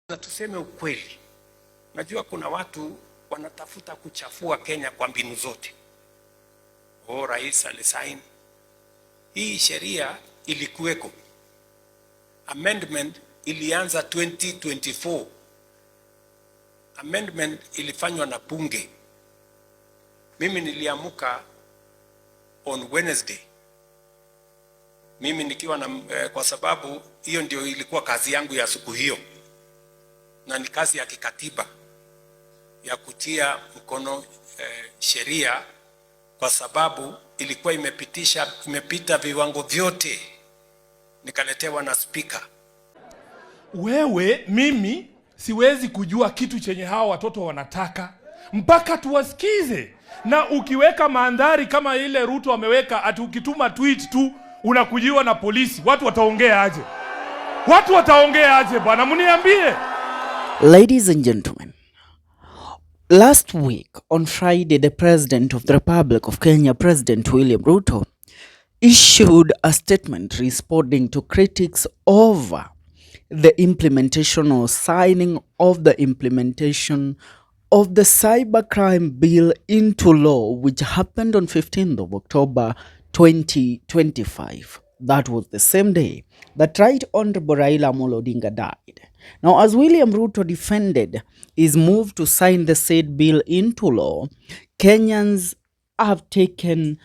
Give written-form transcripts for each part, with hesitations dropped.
Na tuseme ukweli, najua kuna watu wanatafuta kuchafua Kenya kwa mbinu zote. Rais alisaini hii sheria, ilikuweko. Amendment ilianza 2024. Amendment ilifanywa na bunge. Mimi niliamuka on Wednesday. Mimi nikiwa na kwa sababu hiyo ndio ilikuwa kazi yangu ya siku hiyo, na ni kazi ya kikatiba ya kutia mkono sheria, kwa sababu ilikuwa imepita viwango vyote. Nikaletewa na speaker. Mimi siwezi kujua kitu chenye hawa watoto wanataka mpaka tuwasikize. Na ukiweka mandhari kama ile Ruto ameweka, ati ukituma tweet tu unakujiwa na polisi, watu wataongea aje? Bwana, mniambie. Ladies and gentlemen, last week on Friday, the President of the Republic of Kenya, President William RUTO, issued a statement responding to critics over the implementation or signing of the implementation of the cybercrime bill into law, which happened on 15th of October 2025. That was the same day that Right Honorable Raila Amolo Odinga died. Now, as William Ruto defended his move to sign the said bill into law, Kenyans have taken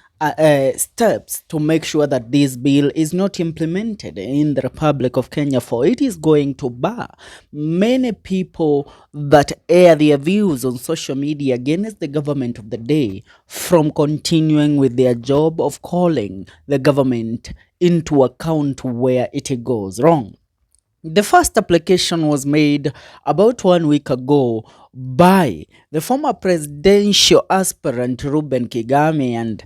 steps to make sure that this bill is not implemented in the Republic of Kenya, for it is going to bar many people that air their views on social media against the government of the day from continuing with their job of calling the government into account where it goes wrong. The first application was made about 1 week ago by the former presidential aspirant Reuben Kigame and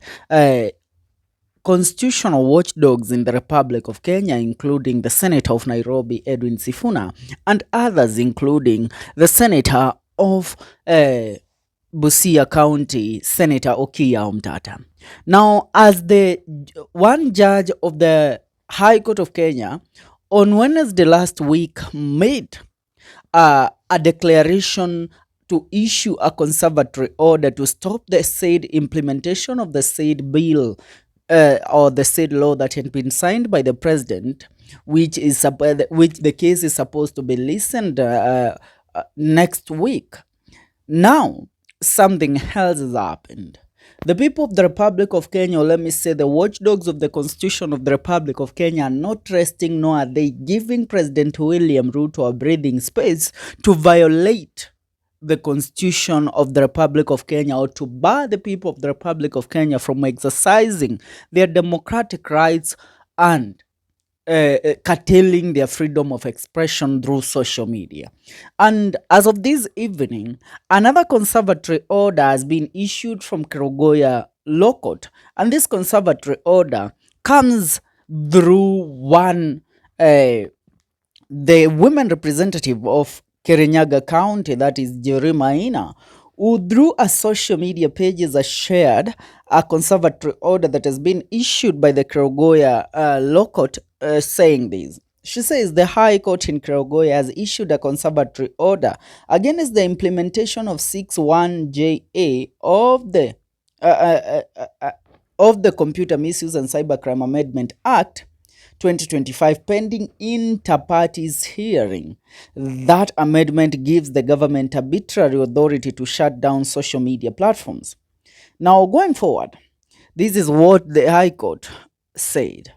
constitutional watchdogs in the Republic of Kenya, including the Senator of Nairobi, Edwin Sifuna, and others, including the Senator of Busia County, Senator Okiya Omtata. Now, as the one judge of the High Court of Kenya on Wednesday last week made a declaration to issue a conservatory order to stop the said implementation of the said bill or the said law that had been signed by the president, which the case is supposed to be listened next week. Now, something else has happened. The people of the Republic of Kenya, or let me say the watchdogs of the Constitution of the Republic of Kenya, are not resting, nor are they giving President William Ruto a breathing space to violate the Constitution of the Republic of Kenya, or to bar the people of the Republic of Kenya from exercising their democratic rights and curtailing their freedom of expression through social media. And as of this evening, another conservatory order has been issued from Kirinyaga Law Court, and this conservatory order comes through the women representative of Kirinyaga County, that is Njeri Maina, who through a social media pages has shared a conservatory order that has been issued by the Kirinyaga Law Court, saying this. She says the High Court in Kirinyaga has issued a conservatory order against the implementation of 61JA of the Computer Misuse and Cybercrime Amendment Act 2025 pending inter-parties hearing. That amendment gives the government arbitrary authority to shut down social media platforms. Now, going forward, this is what the High Court said.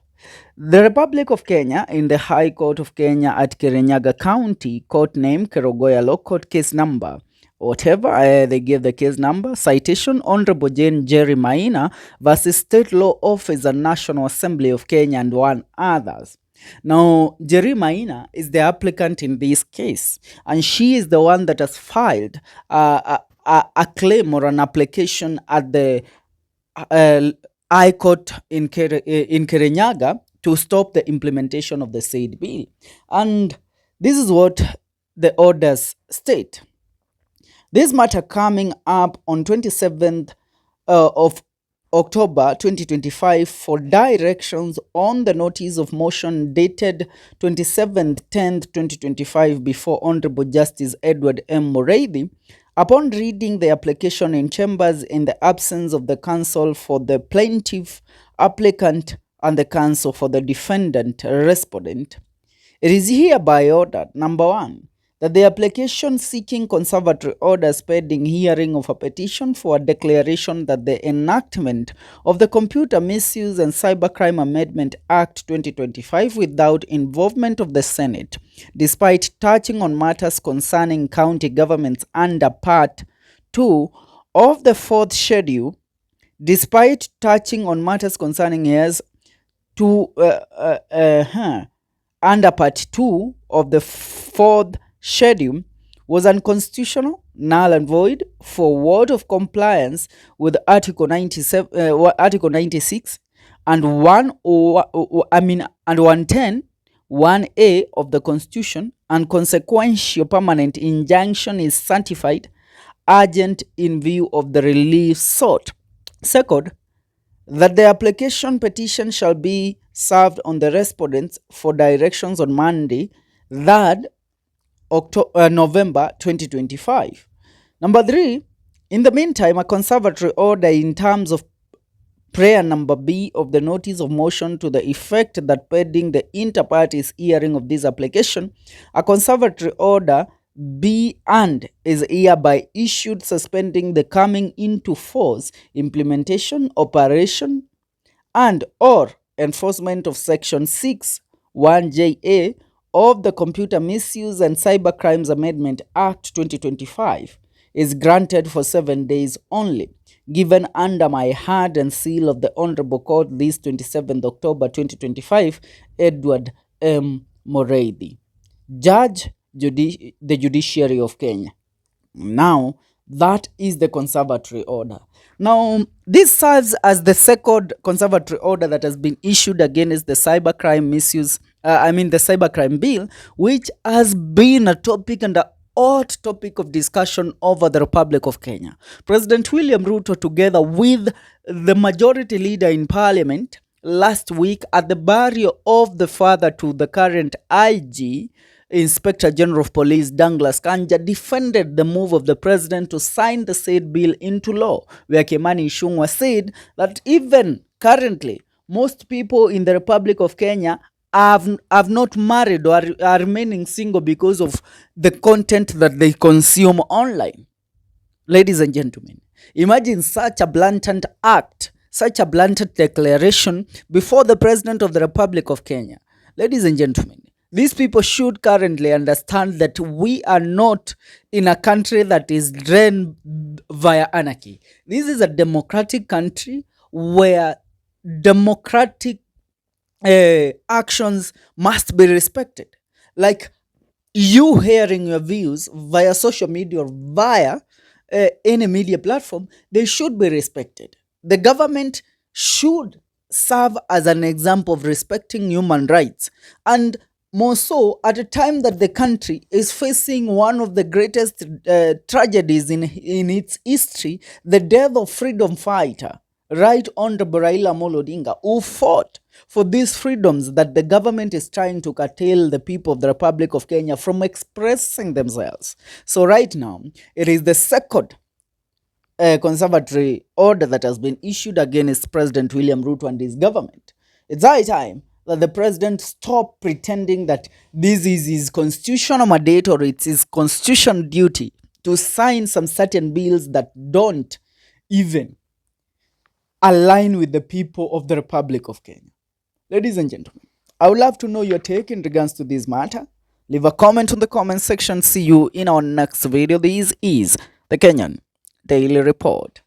The Republic of Kenya, in the High Court of Kenya at Kirinyaga County, court name Kirinyaga Law Court, case number, whatever, they gave the case number, citation, Honorable Njeri Maina versus State Law Office and National Assembly of Kenya and one others. Now, Njeri Maina is the applicant in this case, and she is the one that has filed a claim or an application at the High Court in Kirinyaga to stop the implementation of the said bill. And this is what the orders state. This matter coming up on 27th of October 2025 for directions on the notice of motion dated 27/10/2025 before Honorable Justice Edward M. Mureithi. Upon reading the application in chambers in the absence of the counsel for the plaintiff, applicant, and the counsel for the defendant, respondent, it is hereby ordered, number 1, that the application seeking conservatory orders pending hearing of a petition for a declaration that the enactment of the Computer Misuse and Cybercrime Amendment Act 2025 without involvement of the Senate, despite touching on matters concerning county governments under Part 2 of the 4th schedule, despite touching on matters concerning years under Part 2 of the 4th schedule was unconstitutional, null and void for want of compliance with Article 96 and 110 1A of the Constitution, and consequential permanent injunction is certified urgent in view of the relief sought. Second, that the application petition shall be served on the respondents for directions on Monday, 3rd November 2025. Number 3, in the meantime, a conservatory order in terms of prayer number B of the notice of motion to the effect that pending the inter-parties hearing of this application, a conservatory order B and is hereby issued suspending the coming into force, implementation, operation, and or enforcement of Section 6 1JA of the Computer Misuse and Cybercrimes Amendment Act 2025 is granted for 7 days only, given under my hand and seal of the Honorable Court this 27th October 2025, Edward M. Mureithi, Judge, the Judiciary of Kenya. Now, that is the conservatory order. Now, this serves as the second conservatory order that has been issued against the cybercrime misuse, the cybercrime bill, which has been a topic and a hot topic of discussion over the Republic of Kenya. President William Ruto, together with the majority leader in parliament, last week at the burial of the father to the current IG, Inspector General of Police Douglas Kanja, defended the move of the president to sign the said bill into law, where Kimani Ichung'wah said that even currently, most people in the Republic of Kenya have not married or are remaining single because of the content that they consume online. Ladies and gentlemen, imagine such a blatant act, such a blatant declaration before the President of the Republic of Kenya. Ladies and gentlemen, these people should currently understand that we are not in a country that is run via anarchy. This is a democratic country where democratic actions must be respected. Like you hearing your views via social media or via any media platform, they should be respected. The government should serve as an example of respecting human rights, and more so at a time that the country is facing one of the greatest tragedies in its history, the death of freedom fighter, Right Honorable Raila Amolo Odinga, who fought for these freedoms that the government is trying to curtail the people of the Republic of Kenya from expressing themselves. So right now, it is the second conservatory order that has been issued against President William Ruto and his government. It's high time that the president stop pretending that this is his constitutional mandate or it's his constitutional duty to sign some certain bills that don't even align with the people of the Republic of Kenya. Ladies and gentlemen, I would love to know your take in regards to this matter. Leave a comment on the comment section. See you in our next video. This is the Kenyan Daily Report.